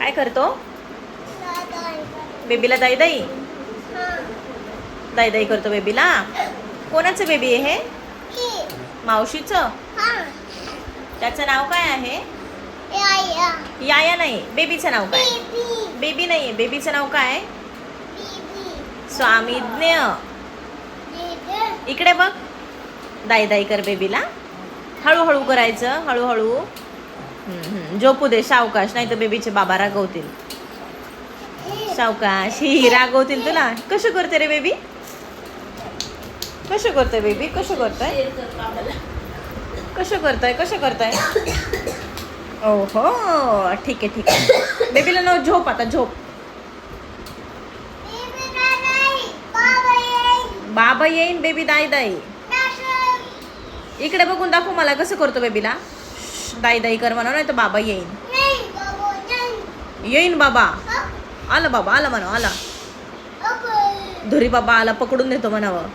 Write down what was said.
काय करतो? बेबीला दाई दाई दाई दाई करतो बेबीला. कोणाचं बेबी आहे हे? मावशीचं. त्याचं नाव काय आहे? याया नाही, बेबीचं नाव काय? बेबी नाही, बेबीचं नाव काय? स्वामिज्ञ. इकडे बघ, दाई दाई कर बेबीला. हळूहळू करायचं, हळूहळू. झोपू दे सावकाश, नाही तर बेबीचे बाबा रागवतील. सावकाश, ही रागवतील तुला. कसं करते रे बेबी? कसं करतोय बेबी? कसं करतोय? कसं करताय? कसं करताय? ओहो, ठीक आहे ठीक आहे. बेबीला न झोप, आता झोप. बाबा येईन बेबी दाई दाई. इकडे बघून दाखव मला कसं करतो बेबीला. दाई दाई कर म्हणा, नाही तर बाबा येईन. येईन बाबा. आला बाबा, आला म्हणा, आला. धुरी बाबा आला, पकडून देतो म्हणावं.